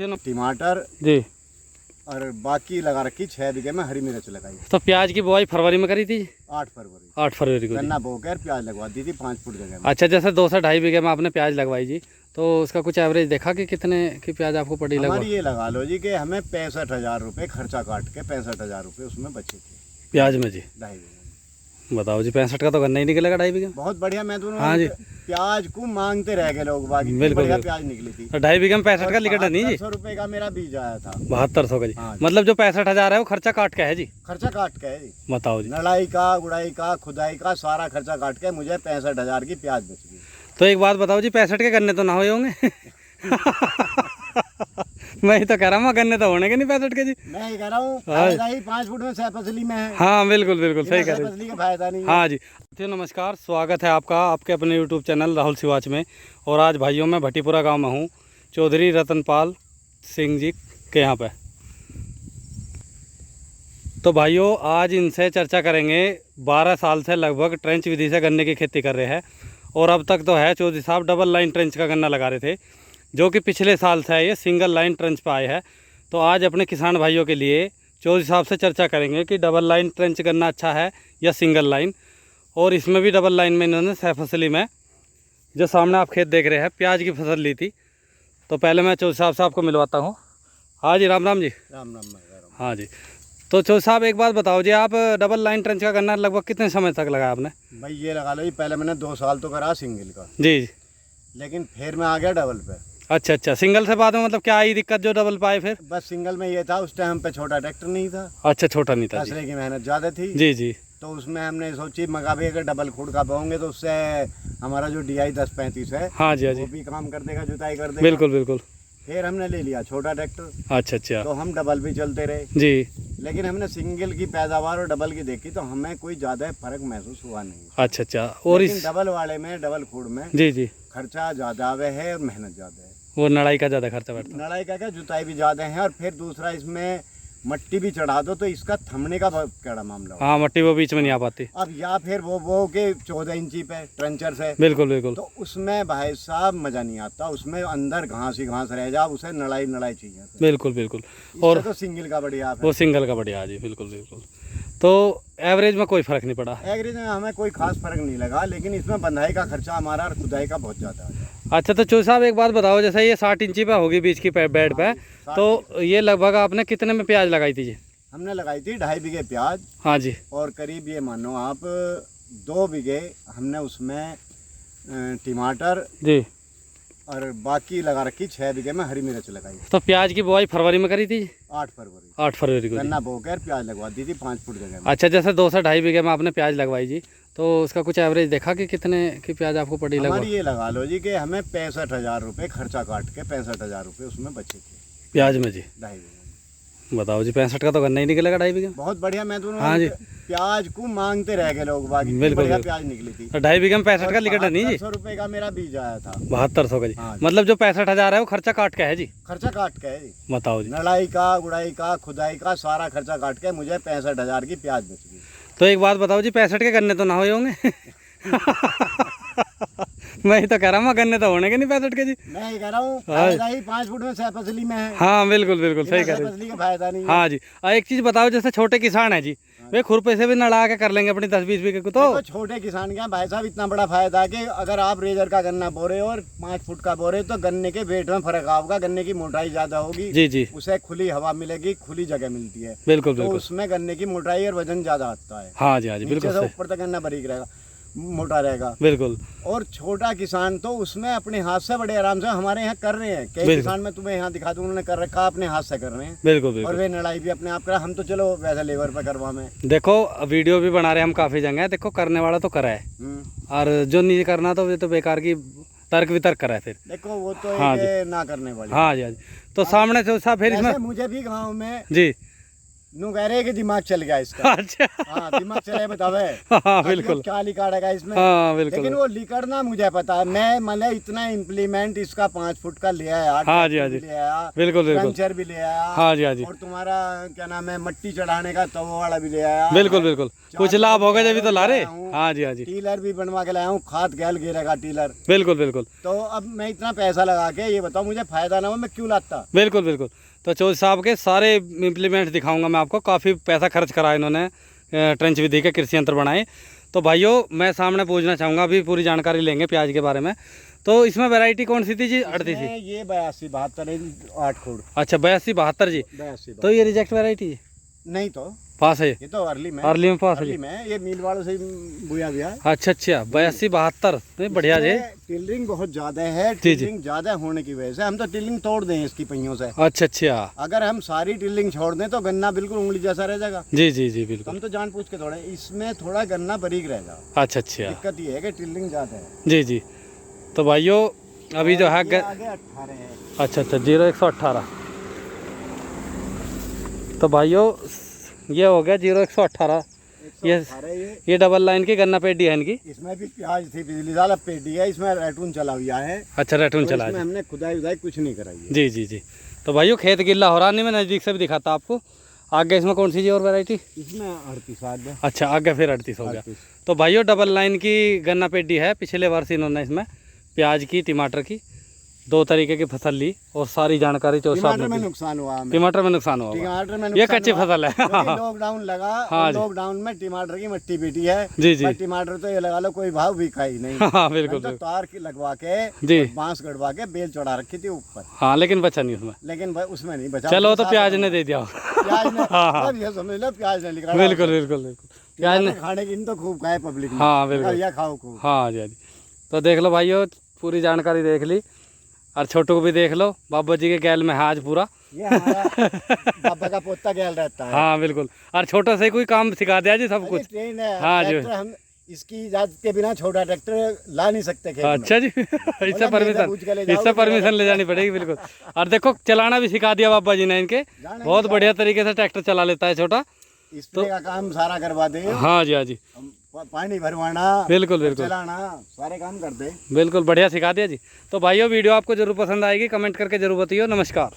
टमाटर जी। और बाकी लगा रखी 6 बीघे में हरी मिर्च लगाई। तो प्याज की बुआई फरवरी में करी थी? 8 फरवरी। 8 फरवरी को जी। गन्ना बोकर प्याज लगवा दी थी 5 फुट जगह में। अच्छा, जैसे 2 से 2.5 बीघे में आपने प्याज लगवाई जी, तो उसका कुछ एवरेज देखा कि कितने की प्याज आपको पड़ी लगवा? हमारी ये लगा लो जी कि हमें 65,000 रुपये खर्चा काट के 65,000 रुपये उसमें बचे थे प्याज में जी। 2.5 बीघे में। बताओ जी, 65 का तो गन्ना ही निकलेगा 2.5 बीघे में। बहुत बढ़िया। मैं दोनों हाँ जी। प्याज को मांगते रह गए लोग बाकी। बिल्कुल बढ़िया बिल्कुल। प्याज निकली थी। तो 2.5 बीघे में 65 का लिकटा नहीं जी? 100 रुपये का मेरा बीज आया था। 7200 का जी। हाँ जी। मतलब जो 65,000 है वो खर्चा काट के है जी? खर्चा काट के है जी। बताओ जी। नड़ाई का, गुड़ाई का, खुदाई का सारा खर्चा काट के मुझे 65,000 की प्याज बच गई। तो एक बात बताओ जी, 65 के गन्ने तो ना हुए होंगे? मैं ही तो कह रहा हूँ, गन्ने तो होने के नहीं 65 के जी। मैं ही कह रहा हूँ फायदा ही 5 फुट में 6 फसली में है। हाँ बिल्कुल बिल्कुल सही कह रहे फसली का फायदा नहीं है। हाँ जी। तो नमस्कार, स्वागत है आपका आपके अपने यूट्यूब चैनल राहुल सिवाच में। और आज भाइयों मैं भट्टीपुरा गांव में हूँ, चौधरी रतनपाल सिंह जी के यहाँ पे। तो भाइयों आज इनसे चर्चा करेंगे। 12 साल से लगभग ट्रेंच विधि से गन्ने की खेती कर रहे हैं और अब तक तो है चौधरी साहब डबल लाइन ट्रेंच का गन्ना लगा रहे थे, जो कि पिछले साल से है ये सिंगल लाइन ट्रेंच पे आए हैं। तो आज अपने किसान भाइयों के लिए चौधरी साहब से चर्चा करेंगे कि डबल लाइन ट्रेंच करना अच्छा है या सिंगल लाइन। और इसमें भी डबल लाइन में इन्होंने 6 फसली में, जो सामने आप खेत देख रहे हैं, प्याज की फसल ली थी। तो पहले मैं चौधरी साहब से आपको मिलवाता हूँ। हाँ जी, राम राम जी। राम राम। मैं कह रहा हूँ। हाँ जी। तो चौधरी साहब एक बात बताओ जी, आप डबल लाइन ट्रेंच का गन्ना लगभग कितने समय तक लगाया आपने? भाई ये लगा लो जी, पहले मैंने 2 साल तो करा सिंगल का जी। लेकिन फिर मैं आ गया डबल पे। अच्छा अच्छा, सिंगल से बाद में मतलब क्या आई दिक्कत जो डबल पाए फिर? बस सिंगल में ये था उस टाइम पे छोटा ट्रैक्टर नहीं था। अच्छा, छोटा नहीं था जी। फसले की मेहनत ज़्यादा थी जी जी। तो उसमें हमने सोची मगा भी अगर डबल खुड का बोएंगे तो उससे हमारा जो DI 1035 है हाँ जी हाँ जी, वो भी काम कर देगा, जुताई कर देगा। बिल्कुल बिल्कुल। फिर हमने ले लिया छोटा ट्रैक्टर। अच्छा अच्छा तो हम डबल भी चलते रहे, जी। लेकिन हमने सिंगल की पैदावार और डबल की देखी तो हमें कोई ज़्यादा फर्क महसूस हुआ नहीं। अच्छा अच्छा। और लेकिन इस डबल वाले में, डबल खुड में जी जी, खर्चा ज़्यादा आवे है और मेहनत ज़्यादा है। वो नड़ाई का ज़्यादा खर्चा बैठता है। लड़ाई का क्या, जुताई भी ज़्यादा है और फिर दूसरा इसमें मट्टी भी चढ़ा दो तो इसका थमने का बहुत कड़ा मामला होगा। हाँ, मट्टी वो बीच में नहीं आ पाती। अब या फिर वो के 14 इंची पे ट्रेंचर से, बिल्कुल बिल्कुल। तो उसमें भाई साहब मजा नहीं आता। उसमें अंदर घास ही घास रह जा, उसे नड़ाई चाहिए। बिल्कुल बिल्कुल। और और तो सिंगल का बढ़िया है। वो सिंगल का बढ़िया जी, बिल्कुल बिल्कुल। तो एवरेज में कोई फ़र्क नहीं पड़ा? एवरेज में हमें कोई खास फर्क नहीं लगा, लेकिन इसमें बंधाई का खर्चा हमारा और खुदाई का बहुत ज़्यादा है। अच्छा, तो चौधरी साहब एक बात बताओ, जैसे ये 60 इंची पे होगी बीच की बेड पे, तो ये लगभग आपने कितने में प्याज लगाई थी जी? हमने लगाई थी 2.5 बीघे प्याज हाँ जी। और करीब ये मानो आप 2 बीघे हमने उसमें टमाटर जी। और बाकी लगा रखी 6 बीघे में हरी मिर्च लगाई। तो प्याज की बुआई फरवरी में करी थी? 8 फरवरी। 8 फरवरी को जी। गन्ना बोकर प्याज लगवा दी थी 5 फुट जगह में। अच्छा, जैसे 2 से 2.5 बीघे में आपने प्याज लगवाई जी, तो उसका कुछ एवरेज देखा कि कितने की प्याज आपको पड़ी लगभग? हमारी ये लगा लो जी कि हमें 65,000 रुपये खर्चा काट के 65,000 रुपये उसमें बचे थे प्याज में जी। 2.5 बीघे में। बताओ जी, 65 का तो गन्ना ही निकलेगा 2.5 बीघे में। बहुत बढ़िया। मैं दोनों हाँ जी। प्याज को मांगते रह गए लोग बाकी। बिल्कुल बढ़िया बिल्कुल। प्याज निकली थी। तो 2.5 बीघे में 65 का लिकटा नहीं जी? 100 रुपये का मेरा बीज आया था। 7200 का जी। हाँ जी। मतलब जो 65,000 है वो खर्चा काट के है जी? खर्चा काट के है जी। बताओ जी। नड़ाई का, गुड़ाई का, खुदाई का सारा खर्चा काट के मुझे 65,000 की प्याज बच गई। तो एक बात बताओ जी, 65 के गन्ने तो ना हुए होंगे? मैं ही तो कह रहा हूँ, गन्ने तो होने के नहीं 65 के जी। मैं ये कह रहा हूँ फायदा ही 5 फुट में 6 फसली में है। हाँ बिल्कुल बिल्कुल सही कह रहे हैं। फसली का फायदा नहीं है। हाँ जी। और एक चीज़ बताओ, जैसे छोटे किसान हैं जी, वे खुरपे से भी नड़ा के कर लेंगे अपनी 10-20 बीघे को। तो देखो, छोटे किसान का भाई साहब इतना बड़ा फायदा है कि अगर आप रेजर का गन्ना बो रहे हो और 5 फुट का बो रहे हो तो गन्ने के वेट में फर्क आएगा। गन्ने की मोटाई ज्यादा होगी जी जी, उसे खुली हवा मिलेगी, खुली जगह मिलती है बिल्कुल तो बिल्कुल। उसमें गन्ने की मोटाई और वजन ज्यादा आता है। हाँ जी हाँ जी, नीचे बिल्कुल से सही, ऊपर तक गन्ना बारीक रहेगा, मोटा रहेगा। बिल्कुल और छोटा किसान तो उसमें अपने हाथ से बड़े आराम से हमारे यहाँ कर रहे हैं। कई बिल्कुल। किसान में तुम्हें यहाँ दिखा दूँ, उन्होंने कर रखा अपने हाथ से कर रहे हैं बिल्कुल और बिल्कुल। वे नड़ाई भी अपने आप करा। हम तो चलो वैसे लेबर पे करवा में। देखो वीडियो भी बना रहे हैं हम काफ़ी जगह, देखो करने वाला तो करा है और जो नहीं करना तो ये तो बेकार की तर्क वितर्क करा है फिर। देखो वो तो हाँ एक ना करने वाली। हाँ जी हाँ जी। तो सामने से साहब फिर इसमें वैसे मुझे भी गांव में जी नू कह रहे कि दिमाग चल गया इसका। अच्छा हाँ दिमाग चले बतावे। हाँ बिल्कुल। क्या लिकाड़ेगा इसमें। हाँ बिल्कुल। लेकिन वो लिकड़ना मुझे पता है, मैं मतलब इतना इम्प्लीमेंट इसका 5 फुट का ले आया। हाँ जी हाँ जी ले आया, बिल्कुल बिल्कुल। पंचर भी ले आया। हाँ जी हाँ जी और तुम्हारा क्या नाम है, मट्टी चढ़ाने का तवा वाला भी ले आया। बिल्कुल बिल्कुल। कुछ लाभ होगा जब भी तो ला रहे। हाँ जी हाँ जी। टीलर भी बनवा के लाया हूँ, खाद गैल गिरेगा टीलर। बिल्कुल बिल्कुल। तो अब मैं इतना पैसा लगा के ये बताओ मुझे फायदा ना हो, मैं क्यों लाता। बिल्कुल बिल्कुल। तो चौधरी साहब के सारे इम्प्लीमेंट दिखाऊंगा मैं आपको। काफ़ी पैसा खर्च करा इन्होंने ट्रेंच विधि के कृषि यंत्र बनाए। तो भाइयों मैं सामने पूछना चाहूँगा, अभी पूरी जानकारी लेंगे प्याज के बारे में। तो इसमें वैरायटी कौन सी थी जी? 38 थी। ये 82-72 8 खोड़। अच्छा 82-72 जी। 82 तो ये रिजेक्ट वैरायटी है? नहीं तो पास है ये तो अर्ली में। अर्ली में पास है जी। अर्ली में ये मील वालों से बुया गया। अच्छा अच्छा 82-72 नहीं बढ़िया जी। टिलरिंग बहुत ज्यादा है। जी, जी। टिलरिंग ज्यादा होने की वजह से हम तो टिलरिंग तोड़ दें इसकी पहियों से। अच्छा अच्छा। अगर हम सारी टिलरिंग छोड़ दें तो गन्ना बिल्कुल उंगली जैसा रह जाएगा। जी जी जी बिल्कुल। हम तो जान पूछ के तोड़े, इसमें थोड़ा गन्ना बारीक रहेगा। अच्छा अच्छा। दिक्कत ये है कि टिलरिंग ज्यादा है। जी जी। तो भाइयों अभी जो है ये आगे 18 है। अच्छा अच्छा 0118। तो भाइयों ये हो गया 0118। 118 ये डबल लाइन की गन्ना पेडी है इनकी। इसमें भी प्याज थी पिछली साल, अब पेडी है। इसमें रैटून चला हुआ है। अच्छा रेटून तो चला इसमें है। हमने खुदाई उदाई कुछ नहीं कराई है। जी जी जी। तो भाइयों खेत गिल्ला हो रहा नहीं, मैं नज़दीक से भी दिखाता आपको। आगे इसमें कौन सी जी और वैरायटी? इसमें 38 है। अच्छा आगे फिर 38 हो गया। 38। तो भाइयों डबल लाइन की गन्ना पेडी है। पिछले वर्ष इन्होंने इसमें प्याज की, टमाटर की 2 तरीके की फसल ली और सारी जानकारी चौधरी साहब टमाटर में ने दी। नुकसान हुआ हमें। टमाटर में नुकसान हुआ। टमाटर में ये नुकसान कच्ची हुआ फसल है। क्योंकि लॉकडाउन लगा। हाँ और जी। लॉकडाउन में टमाटर की मट्टी पीटी है। जी जी। पर टमाटर तो ये लगा लो कोई भाव बिका ही नहीं। हाँ बिल्कुल हम तो बिल्कुल। तार की लगवा के जी। बांस गड़वा के बेल चढ़ा रखी थी ऊपर। हाँ लेकिन बचा नहीं उसमें। लेकिन उसमें नहीं बचा। चलो तो उसके प्याज साथ ने दे दिया। प्याज ने। हाँ, हाँ। अब ये समझ लो प्याज ने लिखा। बिल्कुल बिल्कुल बिल्कुल। प्याज ने। खाने की इन तो खूब खाए पब्लिक ने। हाँ बिल्कुल। या खाओ खूब। हाँ जी हाँ जी। तो देख लो भाइयों पूरी जानकारी देख ली और छोटू को भी देख लो। बाबा जी के गैल में है आज पूरा। ये हमारा बाबा का पोता गैल रहता है। हाँ बिल्कुल। और छोटा से कोई काम सिखा दिया जी सब कुछ। ट्रेन है। हाँ जी। ट्रैक्टर हम इसकी इजाजत के बिना छोटा ट्रैक्टर ला नहीं सकते खेत में। अच्छा जी। इससे पूछ परमिशन ले जानी पड़ेगी बिल्कुल। और देखो चलाना भी सिखा दिया बाबा जी ने इनके। बहुत बढ़िया तरीके से ट्रैक्टर चला लेता है छोटा। स्प्रे का काम सारा करवा दे। हाँ जी हाँ जी। पानी भरवाना, बिल्कुल बिल्कुल चलाना, सारे काम कर दे। बिल्कुल बढ़िया सिखा दिया जी। तो भाइयों वीडियो आपको जरूर पसंद आएगी, कमेंट करके जरूर बताइए। नमस्कार।